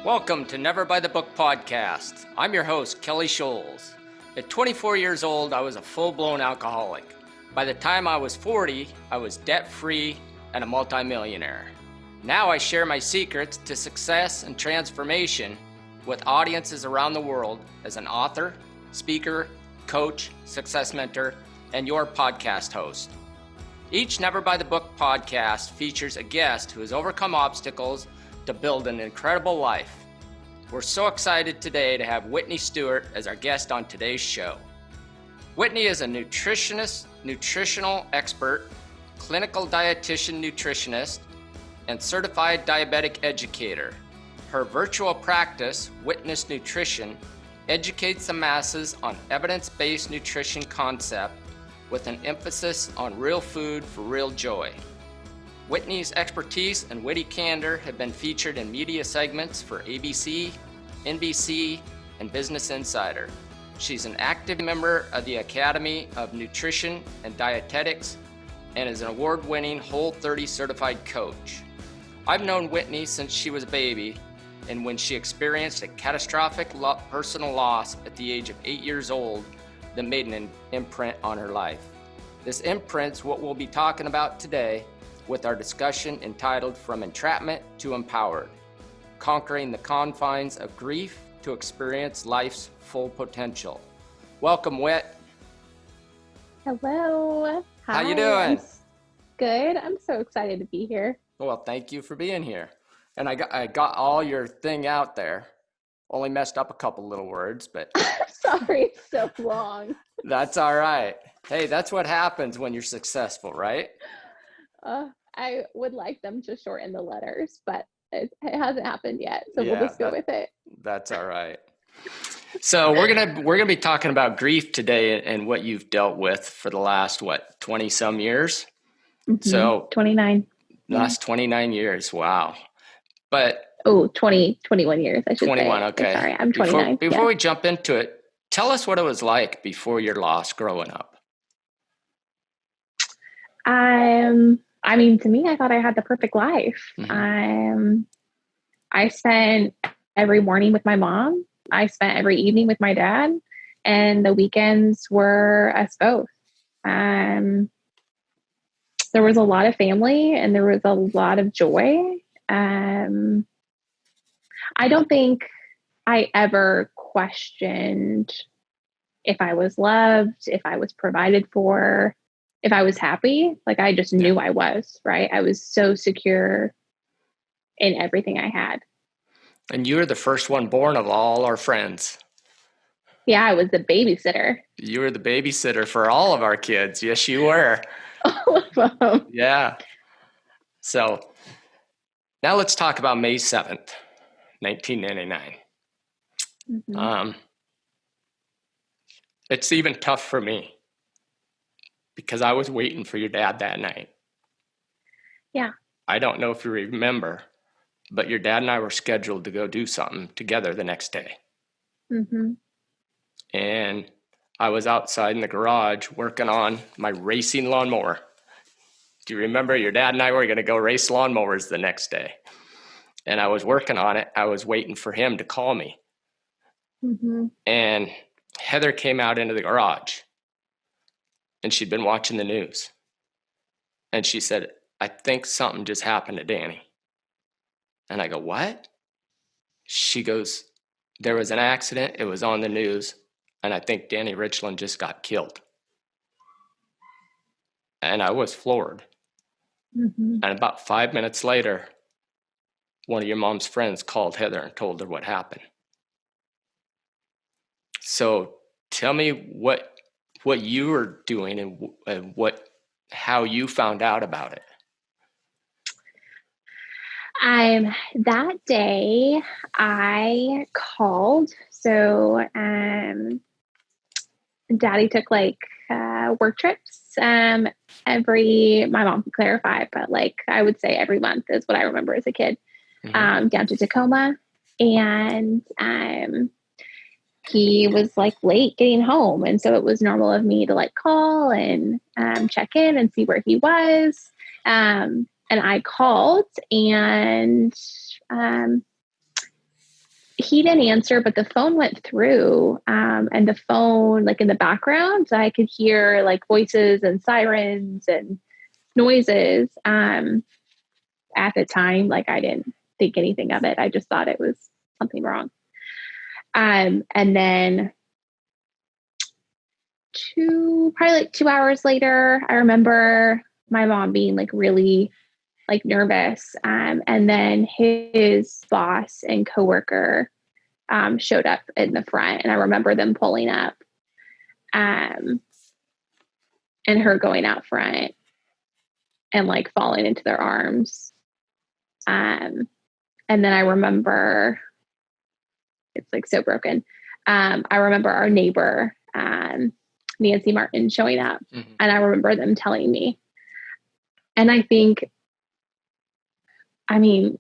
Welcome to Never by the Book podcast. I'm your host, Kelly Schols. At 24 years old, I was a full-blown alcoholic. By the time I was 40, I was debt-free and a multimillionaire. Now I share my secrets to success and transformation with audiences around the world as an author, speaker, coach, success mentor, and your podcast host. Each Never by the Book podcast features a guest who has overcome obstacles to build an incredible life. We're so excited today to have Whitney Stuart as our guest on today's show. Whitney is a nutritionist, nutritional expert, clinical dietitian-nutritionist, and certified diabetic educator. Her virtual practice, Whitness Nutrition, educates the masses on evidence-based nutrition concept with an emphasis on real food for real joy. Whitney's expertise and witty candor have been featured in media segments for ABC, NBC, and Business Insider. She's an active member of the Academy of Nutrition and Dietetics and is an award-winning Whole30 certified coach. I've known Whitney since she was a baby, and when she experienced a catastrophic personal loss at the age of 8 years old that made an imprint on her life. This imprint's what we'll be talking about today with our discussion entitled From Entrapment to Empowered, Conquering the Confines of Grief to Experience Life's Full Potential. Welcome, Whit. Hello. How you doing? Good. I'm so excited to be here. Well, thank you for being here. And I got all your thing out there. Only messed up a couple little words, but sorry, it's so long. That's all right. Hey, that's what happens when you're successful, right? I would like them to shorten the letters, but it hasn't happened yet, so we'll just go with it. That's all right. So we're gonna be talking about grief today and what you've dealt with for the last 20 some years. Mm-hmm. So 29. Last 29 years. Wow. But 21 years. I should 21. Say. Okay. Sorry, I'm 29. Before we jump into it, tell us what it was like before your loss growing up. I mean, to me, I thought I had the perfect life. Mm-hmm. I spent every morning with my mom. I spent every evening with my dad, and the weekends were us both. There was a lot of family and there was a lot of joy. I don't think I ever questioned if I was loved, if I was provided for, if I was happy. Like, I just knew I was, right? I was so secure in everything I had. And you were the first one born of all our friends. Yeah, I was the babysitter. You were the babysitter for all of our kids. Yes, you were. All of them. Yeah. So now let's talk about May 7th, 1999. Mm-hmm. It's even tough for me because I was waiting for your dad that night. Yeah. I don't know if you remember, but your dad and I were scheduled to go do something together the next day. Mm-hmm. And I was outside in the garage working on my racing lawnmower. Do you remember your dad and I were going to go race lawnmowers the next day? And I was working on it. I was waiting for him to call me. Mm-hmm. And Heather came out into the garage. And she'd been watching the news. And she said, "I think something just happened to Danny." And I go, "What?" She goes, "There was an accident. It was on the news. And I think Danny Richland just got killed." And I was floored. Mm-hmm. And about 5 minutes later, one of your mom's friends called Heather and told her what happened. So tell me what you were doing and how you found out about it. That day I called. So Daddy took work trips my mom can clarify, but I would say every month is what I remember as a kid, mm-hmm. Down to Tacoma. And he was late getting home. And so it was normal of me to call and check in and see where he was. And I called and he didn't answer, but the phone went through, and the phone, like in the background, so I could hear like voices and sirens and noises. At the time, like I didn't think anything of it. I just thought it was something wrong. And then probably like 2 hours later, I remember my mom being like really like nervous. And then his boss and coworker showed up in the front, and I remember them pulling up, and her going out front and like falling into their arms. And then I remember, it's like so broken. I remember our neighbor, Nancy Martin, showing up, and I remember them telling me. And I think, I mean,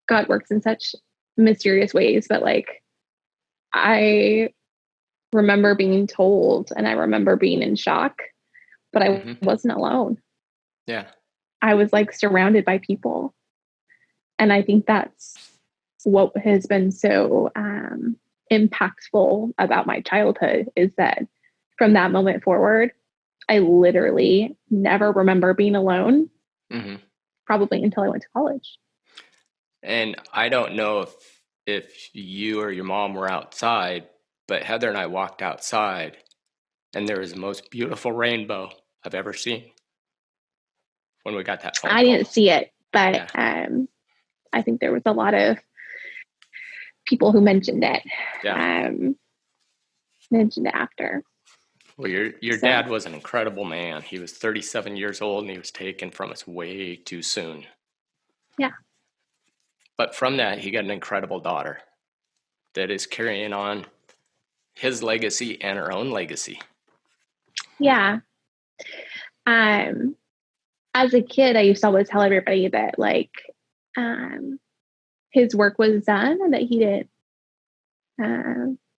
God works in such mysterious ways, but like, I remember being told, and I remember being in shock, but I wasn't alone. Yeah. I was like surrounded by people. And I think that's what has been so impactful about my childhood, is that from that moment forward, I literally never remember being alone, probably until I went to college. And I don't know if you or your mom were outside, but Heather and I walked outside, and there was the most beautiful rainbow I've ever seen when we got that phone call. I didn't see it, but I think there was a lot of people who mentioned it. Mentioned it after. Well, your dad was an incredible man. He was 37 years old, and he was taken from us way too soon. Yeah. But from that, he got an incredible daughter that is carrying on his legacy and her own legacy. Yeah. As a kid, I used to always tell everybody that like his work was done, and that he didn't.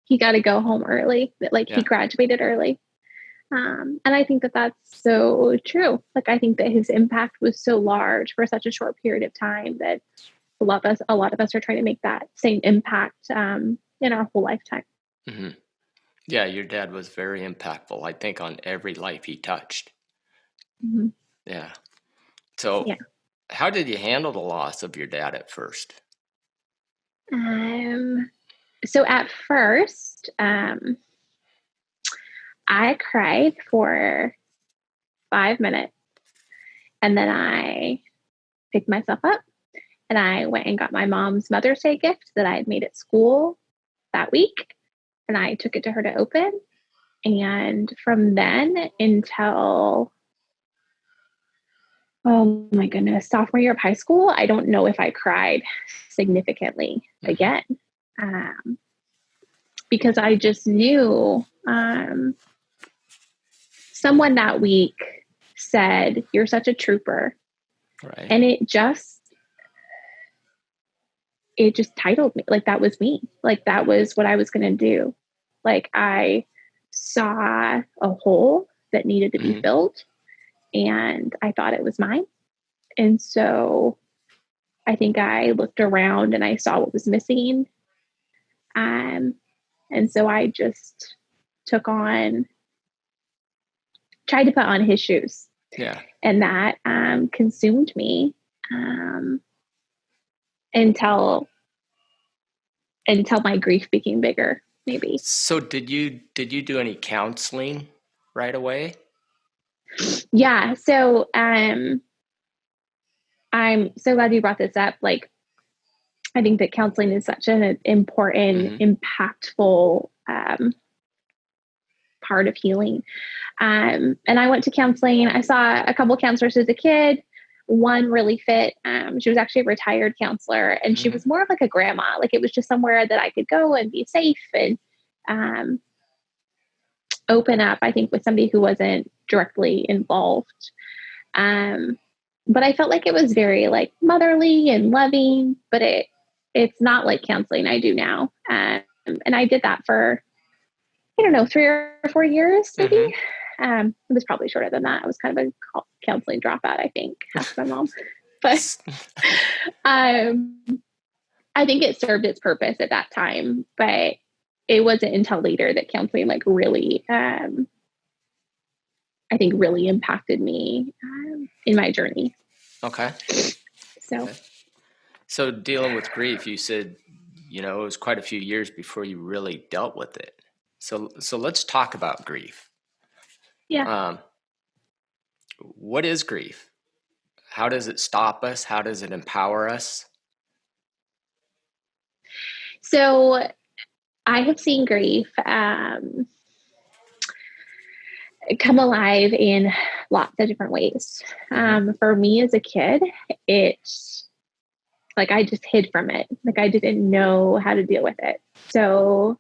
He got to go home early. That like he graduated early. And I think that that's so true. Like, I think that his impact was so large for such a short period of time that a lot of us are trying to make that same impact in our whole lifetime. Yeah, your dad was very impactful, I think, on every life he touched. Yeah. So how did you handle the loss of your dad at first? So at first, I cried for 5 minutes, and then I picked myself up, and I went and got my mom's Mother's Day gift that I had made at school that week, and I took it to her to open. And from then until, oh my goodness, sophomore year of high school, I don't know if I cried significantly again, because I just knew someone that week said, "You're such a trooper." Right. And it just titled me. Like, that was me. Like, that was what I was going to do. Like, I saw a hole that needed to be filled, and I thought it was mine. And so I think I looked around and I saw what was missing. And so I just tried to put on his shoes. Yeah. And that consumed me until my grief became bigger, maybe. So did you do any counseling right away? Yeah. So I'm so glad you brought this up. Like, I think that counseling is such an important, impactful part of healing. And I went to counseling. I saw a couple counselors as a kid. One really fit. She was actually a retired counselor, and she was more of like a grandma. Like, it was just somewhere that I could go and be safe and open up, I think, with somebody who wasn't directly involved. But I felt like it was very like motherly and loving, but it's not like counseling I do now. And I did that for, I don't know, 3 or 4 years, maybe. It was probably shorter than that. I was kind of a counseling dropout, I think, ask my mom. But I think it served its purpose at that time, but it wasn't until later that counseling like really, I think really impacted me in my journey. Okay. So, Okay. So dealing with grief, you said, it was quite a few years before you really dealt with it. So let's talk about grief. yeah. What is grief? How does it stop us? How does it empower us? So I have seen grief come alive in lots of different ways. For me as a kid, it's like I just hid from it. Like I didn't know how to deal with it. So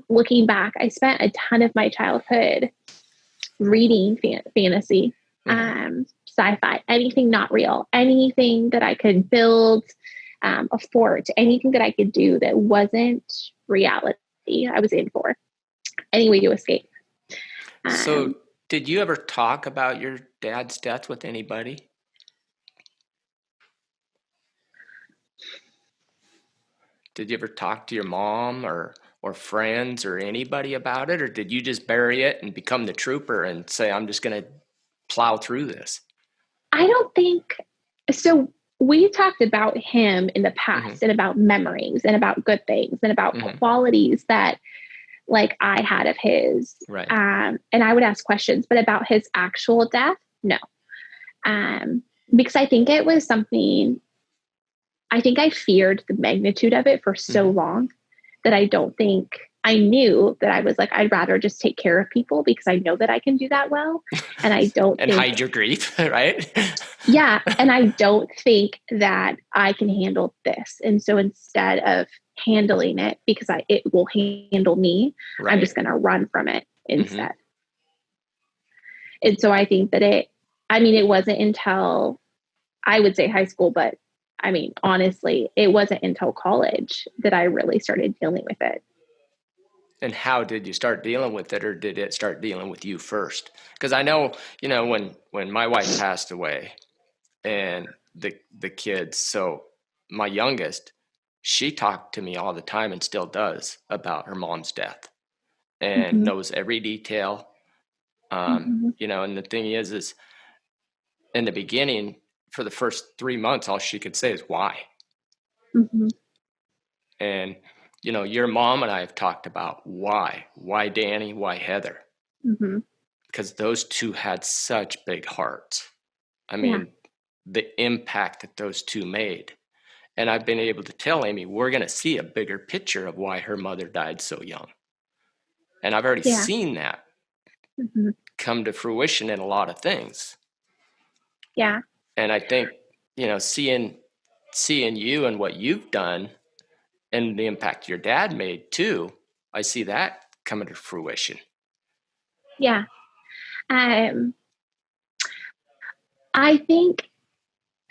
looking back, I spent a ton of my childhood reading fantasy, sci-fi, anything not real, anything that I could build a fort, anything that I could do that wasn't reality, I was in for. Any way to escape. So did you ever talk about your dad's death with anybody? Did you ever talk to your mom or friends or anybody about it? Or did you just bury it and become the trooper and say, I'm just going to plow through this? I don't think so. We talked about him in the past and about memories and about good things and about qualities that like I had of his. Right. And I would ask questions, but about his actual death, no. Because I think it was something, I think I feared the magnitude of it for so long that I don't think I knew that I was like, I'd rather just take care of people because I know that I can do that well. And I don't and hide your grief, right? Yeah. And I don't think that I can handle this. And so instead of handling it because it will handle me, right, I'm just going to run from it instead. And so I think that it wasn't until I would say high school, but I mean, honestly, it wasn't until college that I really started dealing with it. And how did you start dealing with it, or did it start dealing with you first? Because I know, when my wife passed away and the kids, so my youngest, she talked to me all the time and still does about her mom's death and knows every detail. And the thing is in the beginning, for the first 3 months, all she could say is why. And your mom and I have talked about why Danny, why Heather, because those two had such big hearts. I mean, the impact that those two made. And I've been able to tell Amy, we're going to see a bigger picture of why her mother died so young. And I've already seen that come to fruition in a lot of things. Yeah. And I think, seeing you and what you've done and the impact your dad made too, I see that coming to fruition. Yeah. I think,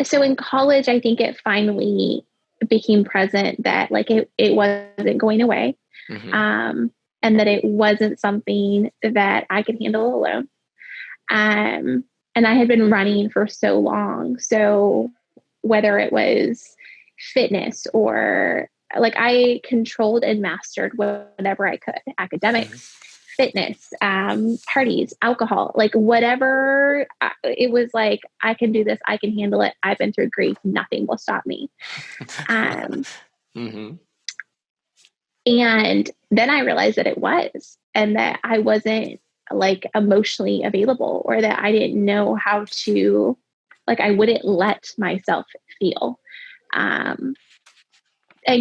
so in college, I think it finally became present that like it wasn't going away. And that it wasn't something that I could handle alone. And I had been running for so long. So whether it was fitness or like I controlled and mastered whatever I could, academics, fitness, parties, alcohol, like whatever. It was like, I can do this. I can handle it. I've been through grief. Nothing will stop me. And then I realized that it was, and that I wasn't like emotionally available, or that I didn't know how to, like, I wouldn't let myself feel. And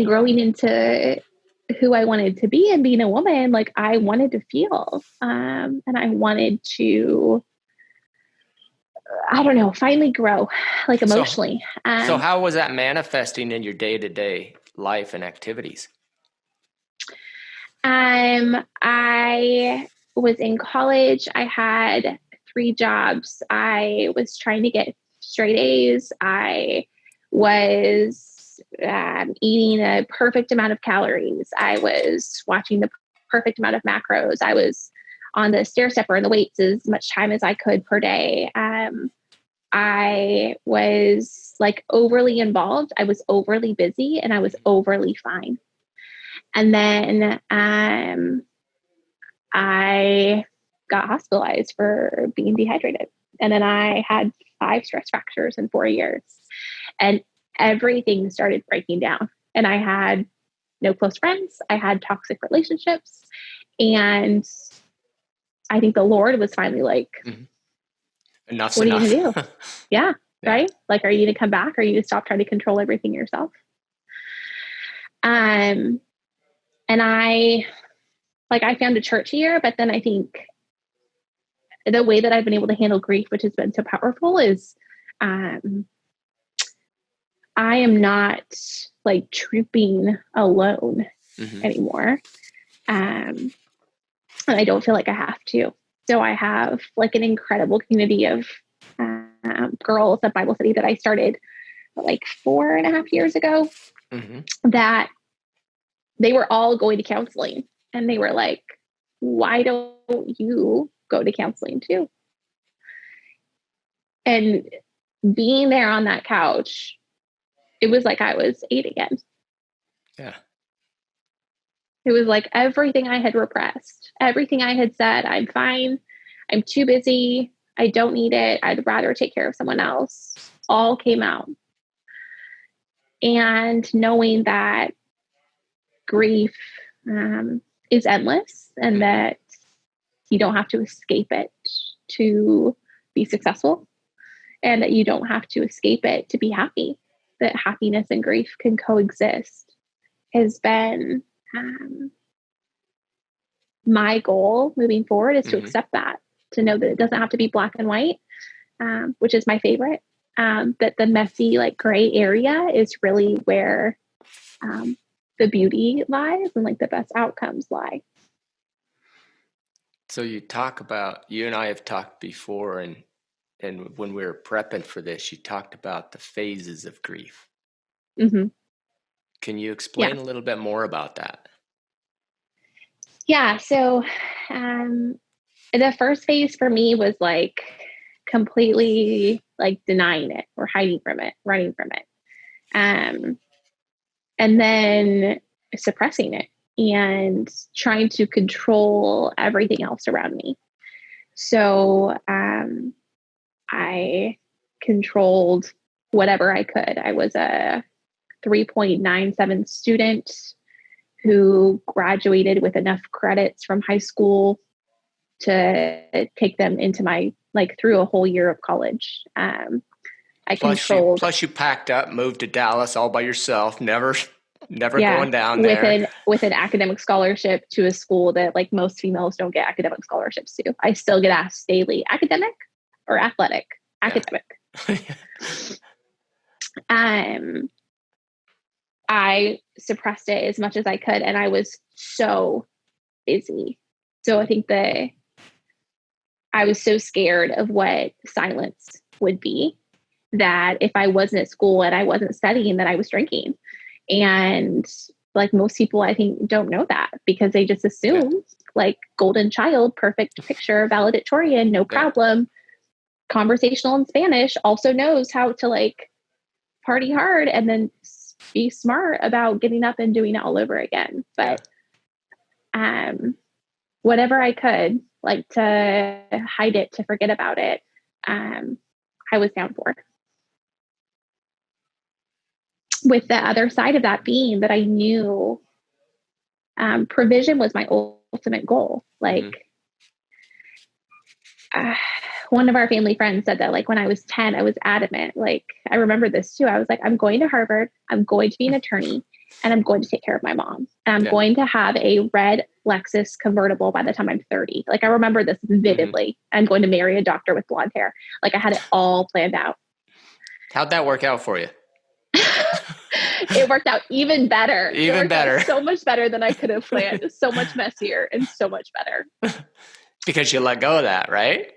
growing into who I wanted to be and being a woman, like I wanted to feel, and I wanted to, I don't know, finally grow like emotionally. So how was that manifesting in your day-to-day life and activities? I was in college. I had 3 jobs. I was trying to get straight A's. I was eating a perfect amount of calories. I was watching the perfect amount of macros. I was on the stair stepper and the weights as much time as I could per day. I I was like overly involved. I was overly busy and I was overly fine. And then I got hospitalized for being dehydrated. And then I had 5 stress fractures in 4 years. And everything started breaking down. And I had no close friends. I had toxic relationships. And I think the Lord was finally like, enough's what enough. are you going to do? Yeah. Right? Like, are you going to come back? Or are you going to stop trying to control everything yourself? And I found a church here, but then I think the way that I've been able to handle grief, which has been so powerful, is I am not like trooping alone anymore. And I don't feel like I have to. So I have like an incredible community of girls at Bible study that I started like 4.5 years ago, that they were all going to counseling. And they were like, why don't you go to counseling too? And being there on that couch, it was like I was 8 again. Yeah. It was like everything I had repressed, everything I had said, I'm fine, I'm too busy, I don't need it, I'd rather take care of someone else, all came out. And knowing that grief is endless and that you don't have to escape it to be successful, and that you don't have to escape it to be happy, that happiness and grief can coexist, has been my goal moving forward, is to accept that, to know that it doesn't have to be black and white, which is my favorite, that the messy, like gray area is really where the beauty lies and like the best outcomes lie. So you and I have talked before, and when we were prepping for this, you talked about the phases of grief. Can you explain a little bit more about that? Yeah. So the first phase for me was like completely like denying it or hiding from it, running from it. And then suppressing it and trying to control everything else around me. So I controlled whatever I could. I was a 3.97 student who graduated with enough credits from high school to take them into my, like through a whole year of college. Plus you packed up, moved to Dallas all by yourself, never going down there. With an academic scholarship to a school that like most females don't get academic scholarships to. I still get asked daily, academic or athletic? Academic. I suppressed it as much as I could, and I was so busy. So I think that I was so scared of what silence would be, that if I wasn't at school and I wasn't studying, that I was drinking. And like most people, I think, don't know that, because they just assume like golden child, perfect picture, valedictorian, no problem, conversational in Spanish, also knows how to like party hard and then be smart about getting up and doing it all over again. But whatever I could, like to hide it, to forget about it, I was down for. With the other side of that being that I knew provision was my ultimate goal. Like one of our family friends said that like when I was 10, I was adamant. Like I remember this too. I was like, I'm going to Harvard, I'm going to be an attorney, and I'm going to take care of my mom. And I'm going to have a red Lexus convertible by the time I'm 30. Like I remember this vividly. I'm going to marry a doctor with blonde hair. Like I had it all planned out. How'd that work out for you? It worked out even better. Even better. So much better than I could have planned. So much messier and so much better. Because you let go of that, right?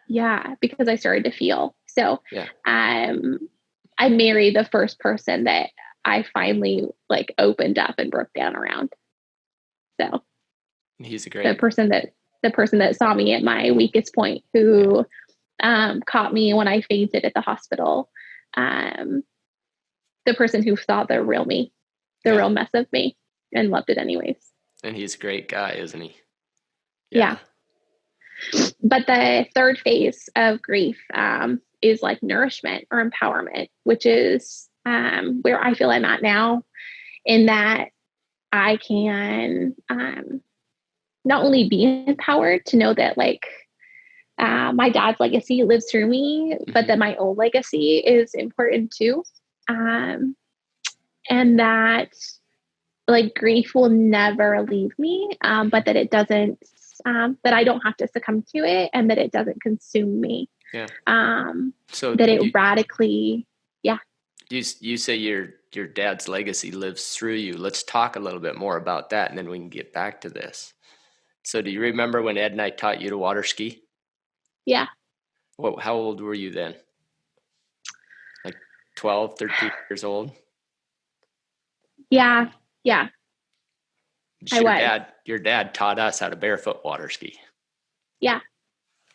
Yeah, because I started to feel. So I married the first person that I finally like opened up and broke down around. So he's a great the person that saw me at my weakest point, who caught me when I fainted at the hospital. The person who saw the real me, the real mess of me, and loved it anyways. And he's a great guy, isn't he? Yeah. But the third phase of grief is like nourishment or empowerment, which is where I feel I'm at now, in that I can not only be empowered to know that like my dad's legacy lives through me, but that my own legacy is important too. And that like grief will never leave me, but that it doesn't, that I don't have to succumb to it, and that it doesn't consume me. Yeah. So that it radically, You say your dad's legacy lives through you. Let's talk a little bit more about that, and then we can get back to this. So do you remember when Ed and I taught you to water ski? Yeah. Well, how old were you then? Like 12, 13 years old? Yeah. Your dad taught us how to barefoot water ski. Yeah.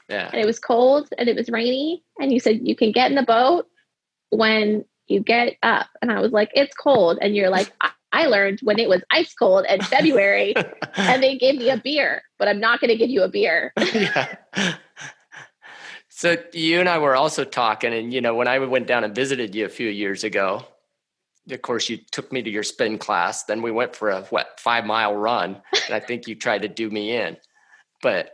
Yeah. And it was cold and it was rainy. And you said, you can get in the boat when you get up. And I was like, it's cold. And you're like, I learned when it was ice cold in February and they gave me a beer, but I'm not going to give you a beer. Yeah. So you and I were also talking, and, you know, when I went down and visited you a few years ago, of course, you took me to your spin class. Then we went for a 5-mile run, and I think you tried to do me in. But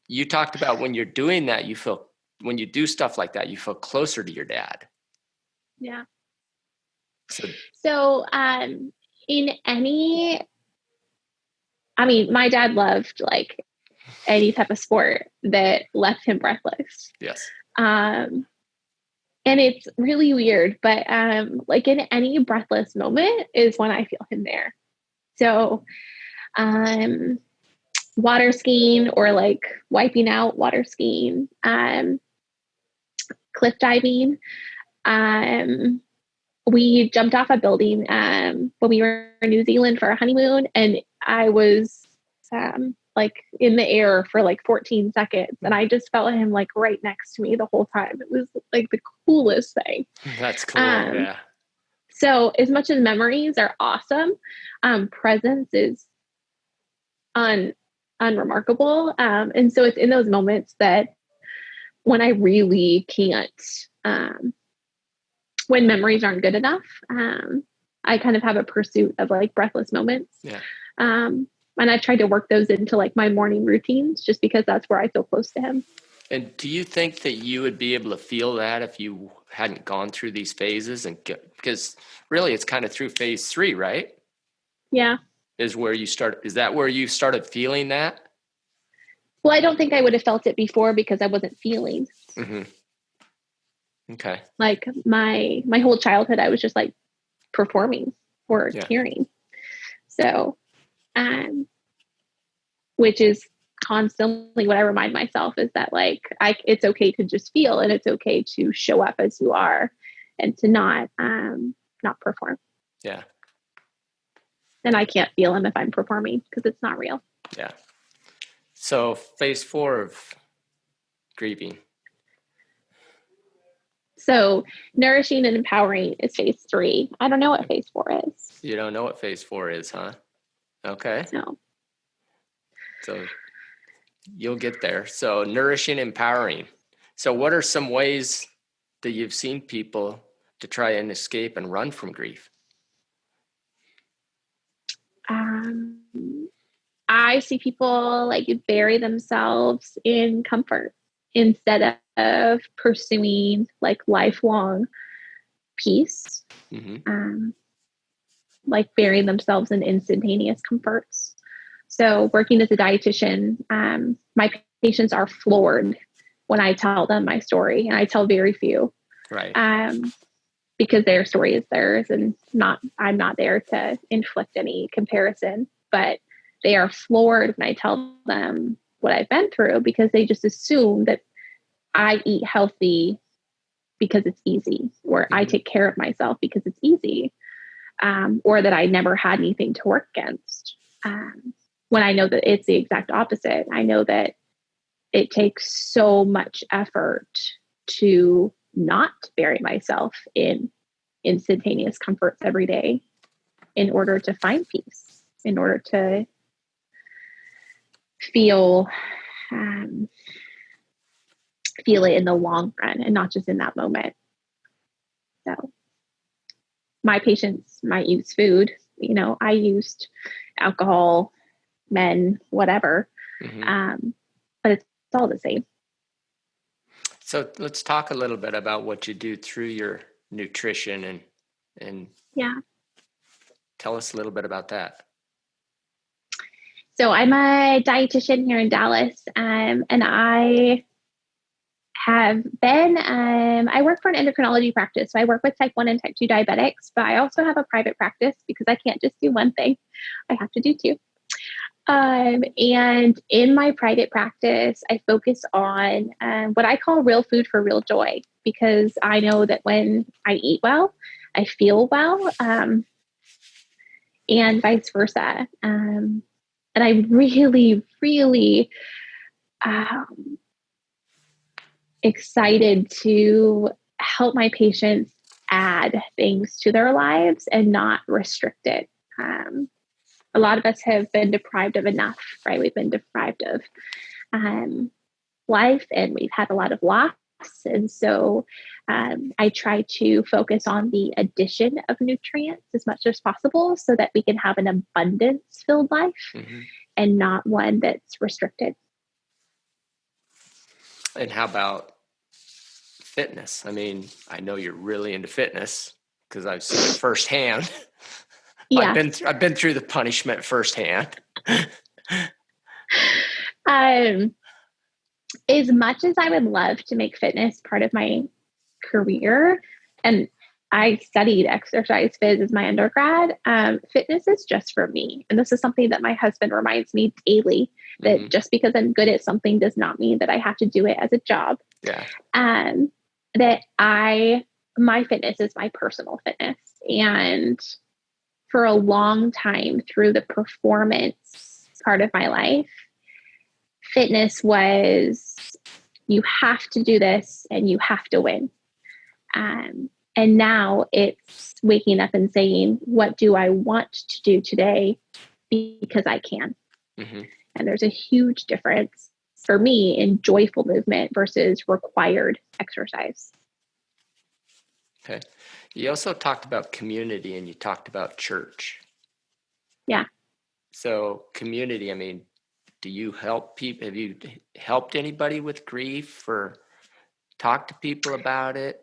you talked about when you're doing that, when you do stuff like that, you feel closer to your dad. Yeah. So my dad loved like any type of sport that left him breathless. Yes. And it's really weird, but like in any breathless moment is when I feel him there. So water skiing, or like wiping out water skiing, cliff diving. We jumped off a building when we were in New Zealand for a honeymoon, and I was like in the air for like 14 seconds, and I just felt him like right next to me the whole time. It was like the coolest thing. That's cool. Yeah. So as much as memories are awesome, presence is unremarkable. And so it's in those moments that when I really can't, when memories aren't good enough, I kind of have a pursuit of like breathless moments. Yeah. And I've tried to work those into like my morning routines, just because that's where I feel close to him. And do you think that you would be able to feel that if you hadn't gone through these phases? Because really it's kind of through phase 3, right? Yeah. Is that where you started feeling that? Well, I don't think I would have felt it before because I wasn't feeling. Mm-hmm. Okay. Like my whole childhood, I was just like performing or caring. So, which is constantly what I remind myself, is that like, it's okay to just feel, and it's okay to show up as you are, and to not perform. Yeah. And I can't feel them if I'm performing, because it's not real. Yeah. So phase 4 of grieving. So nourishing and empowering is phase 3. I don't know what phase 4 is. You don't know what phase 4 is, huh? Okay. No. So you'll get there. So nourishing, empowering. So what are some ways that you've seen people to try and escape and run from grief? I see people like bury themselves in comfort instead of pursuing like lifelong peace. Mm-hmm. Like burying themselves in instantaneous comforts. So working as a dietitian, my patients are floored when I tell them my story, and I tell very few. Right. Because their story is theirs, and I'm not there to inflict any comparison, but they are floored when I tell them what I've been through, because they just assume that I eat healthy because it's easy, or I take care of myself because it's easy, or that I never had anything to work against. When I know that it's the exact opposite. I know that it takes so much effort to not bury myself in instantaneous comforts every day in order to find peace, in order to feel it in the long run and not just in that moment. So my patients might use food, I used alcohol, men, whatever, but it's all the same. So let's talk a little bit about what you do through your nutrition and tell us a little bit about that. So I'm a dietitian here in Dallas, and I have been, I work for an endocrinology practice. So I work with type 1 and type 2 diabetics, but I also have a private practice because I can't just do one thing. I have to do two. And in my private practice, I focus on what I call real food for real joy, because I know that when I eat well, I feel well, and vice versa. And I'm really, really excited to help my patients add things to their lives and not restrict it. A lot of us have been deprived of enough, right? We've been deprived of life, and we've had a lot of loss. And so I try to focus on the addition of nutrients as much as possible so that we can have an abundance-filled life and not one that's restricted. And how about fitness? I mean, I know you're really into fitness because I've seen it firsthand. Yeah. I've been through the punishment firsthand. As much as I would love to make fitness part of my career, and I studied exercise phys as my undergrad, fitness is just for me. And this is something that my husband reminds me daily, that just because I'm good at something does not mean that I have to do it as a job. Yeah. That my fitness is my personal fitness. And for a long time through the performance part of my life, fitness was, you have to do this and you have to win. And now it's waking up and saying, what do I want to do today because I can? And there's a huge difference for me in joyful movement versus required exercise. Okay. You also talked about community and you talked about church. Yeah. So community, I mean, do you help people? Have you helped anybody with grief or talk to people about it?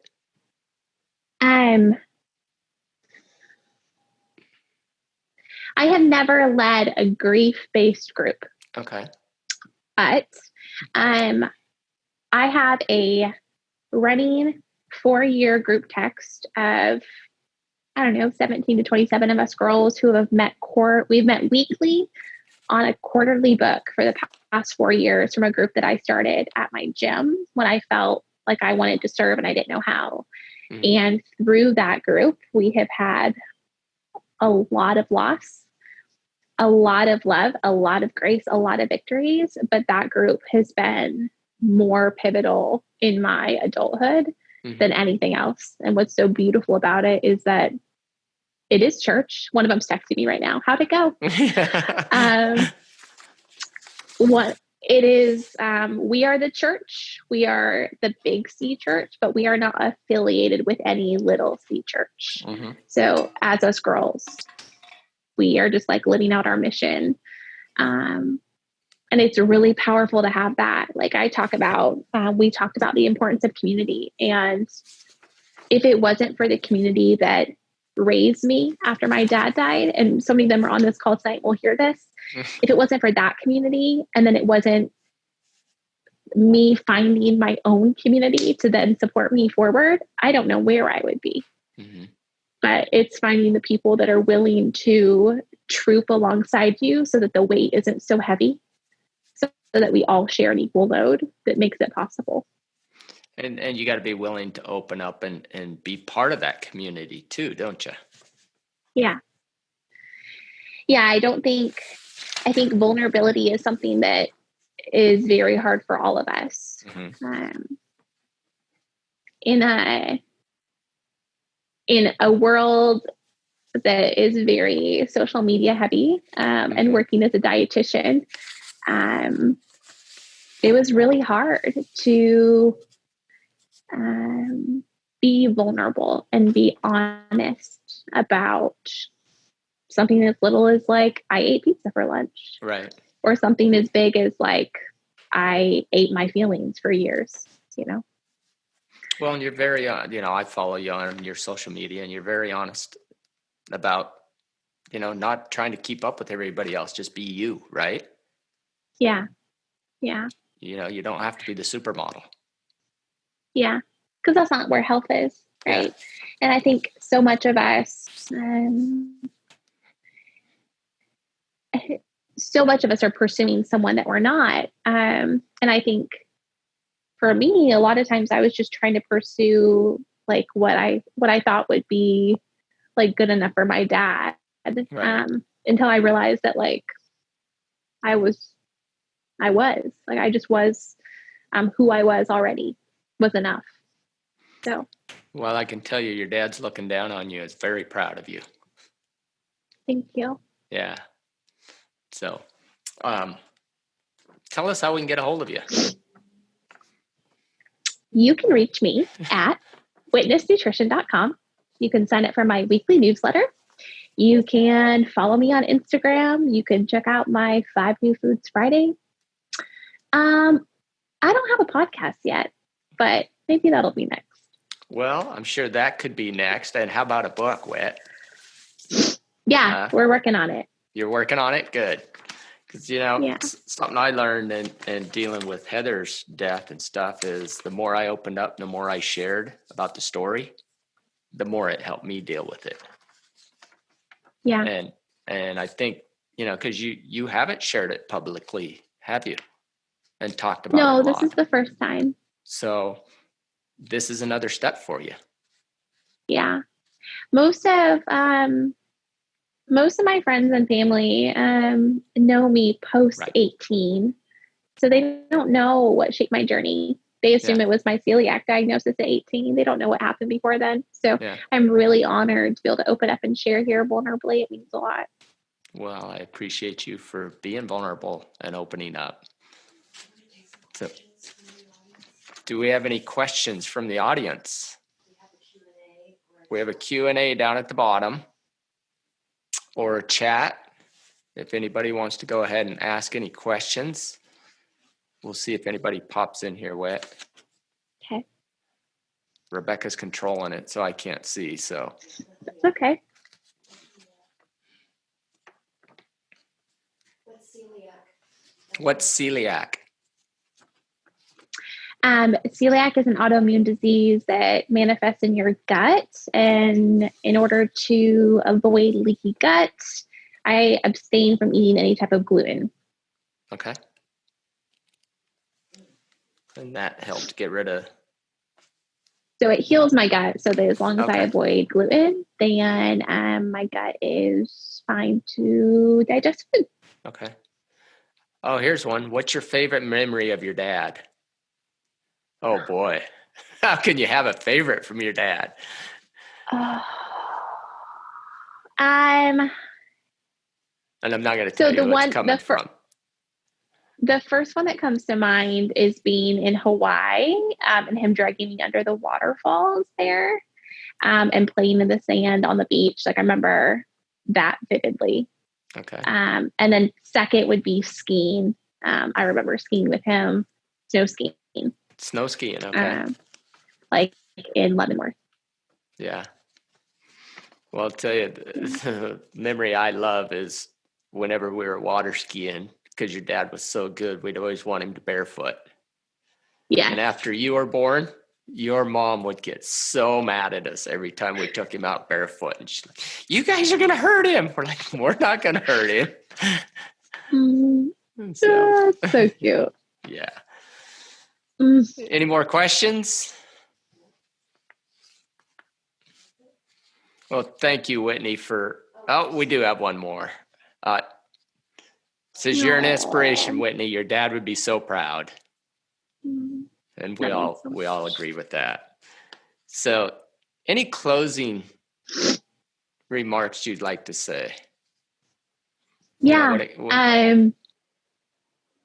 I have never led a grief-based group. Okay. But I have a running 4-year group text of, 17 to 27 of us girls who have met we've met weekly on a quarterly book for the past 4 years from a group that I started at my gym when I felt like I wanted to serve and I didn't know how. And through that group, we have had a lot of loss, a lot of love, a lot of grace, a lot of victories. But that group has been more pivotal in my adulthood than anything else. And what's so beautiful about it is that it is church. One of them's texting me right now. How'd it go? What it is, we are the church. We are the big C church, but we are not affiliated with any little C church. So as us girls, we are just like living out our mission. And it's really powerful to have that. Like we talked about the importance of community. And if it wasn't for the community that raised me after my dad died, and so many of them are on this call tonight will hear this, if it wasn't for that community, and then it wasn't me finding my own community to then support me forward, I don't know where I would be. But it's finding the people that are willing to troop alongside you so that the weight isn't so heavy, so that we all share an equal load that makes it possible. And you got to be willing to open up and be part of that community too, don't you? Yeah. Yeah, I think vulnerability is something that is very hard for all of us. In a world that is very social media heavy, and working as a dietitian, it was really hard to be vulnerable and be honest about something as little as like, I ate pizza for lunch. Right. Or something as big as like, I ate my feelings for years, Well, and you're very, I follow you on your social media, and you're very honest about, not trying to keep up with everybody else, just be you, right? Yeah. Yeah. You don't have to be the supermodel. Yeah. Because that's not where health is, right? Yeah. And I think so much of us, are pursuing someone that we're not. And I think for me, a lot of times I was just trying to pursue like what I thought would be like good enough for my dad. Right. Until I realized that like I just was who I was already was enough. So. Well, I can tell you, your dad's looking down on you. Is very proud of you. Thank you. Yeah. So, tell us how we can get a hold of you. You can reach me at witnessnutrition.com. You can sign up for my weekly newsletter. You can follow me on Instagram. You can check out my 5 New Foods Friday. I don't have a podcast yet, but maybe that'll be next. Well, I'm sure that could be next. And how about a book, Whit? Yeah, we're working on it. You're working on it? Good. Because, something I learned in dealing with Heather's death and stuff is the more I opened up, the more I shared about the story, the more it helped me deal with it. Yeah. And I think, because you haven't shared it publicly, have you? And talked about it a lot. No, this is the first time. So this is another step for you. Yeah. Most of my friends and family know me post 18. So they don't know what shaped my journey. They assume it was my celiac diagnosis at 18. They don't know what happened before then. So I'm really honored to be able to open up and share here vulnerably. It means a lot. Well, I appreciate you for being vulnerable and opening up. So, do we have any questions from the audience? We have a Q&A down at the bottom, or a chat. If anybody wants to go ahead and ask any questions, we'll see if anybody pops in here, Whit. Okay. Rebecca's controlling it, so I can't see, so. That's okay. What's celiac? Celiac is an autoimmune disease that manifests in your gut. And in order to avoid leaky gut, I abstain from eating any type of gluten. Okay. And that helped get rid of. So it heals my gut so that as long as I avoid gluten, then my gut is fine to digest food. Okay. Oh, here's one. What's your favorite memory of your dad? Oh, boy. How can you have a favorite from your dad? And I'm not going to tell you where it's coming from. The first one that comes to mind is being in Hawaii and him dragging me under the waterfalls there and playing in the sand on the beach. Like I remember that vividly. Okay. And then second would be skiing. I remember skiing with him, snow skiing. Snow skiing, okay. Like in Leavenworth. Yeah. Well, I'll tell you, the memory I love is whenever we were water skiing, because your dad was so good, we'd always want him to barefoot. Yeah. And after you were born, your mom would get so mad at us every time we took him out barefoot. And she's like, you guys are going to hurt him. We're like, we're not going to hurt him. So, that's so cute. Yeah. Any more questions? Well, thank you, Whitney, we do have one more. Says you're an inspiration, Whitney. Your dad would be so proud. Mm. And we all agree with that. So any closing remarks you'd like to say? Yeah.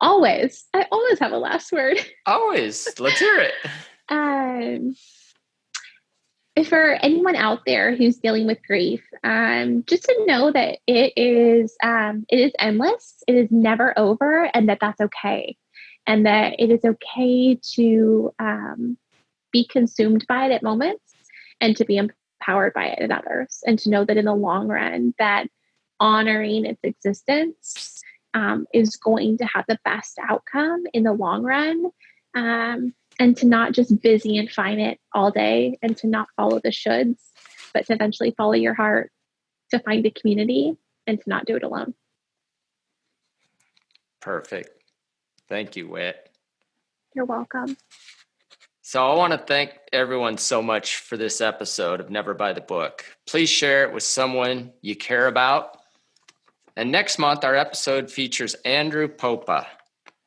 Always. I always have a last word. Always. Let's hear it. For anyone out there who's dealing with grief, just to know that it is endless. It is never over, and that's okay. And that it is okay to be consumed by it at moments and to be empowered by it in others. And to know that in the long run, that honoring its existence is going to have the best outcome in the long run. And to not just busy and find it all day, and to not follow the shoulds, but to eventually follow your heart, to find a community, and to not do it alone. Perfect. Thank you, Whit. You're welcome. So I want to thank everyone so much for this episode of Never Buy the Book. Please share it with someone you care about. And next month, our episode features Andrew Popa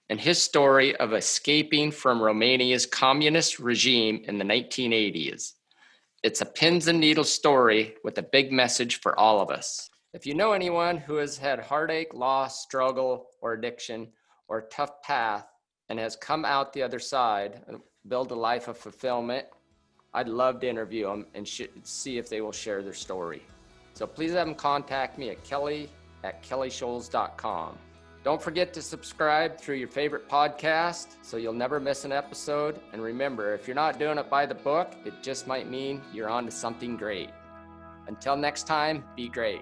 and his story of escaping from Romania's communist regime in the 1980s. It's a pins and needles story with a big message for all of us. If you know anyone who has had heartache, loss, struggle, or addiction, or a tough path, and has come out the other side and build a life of fulfillment, I'd love to interview them and see if they will share their story. So please have them contact me at kelly@kellyschols.com. Don't forget to subscribe through your favorite podcast so you'll never miss an episode. And remember, if you're not doing it by the book, it just might mean you're on to something great. Until next time, be great.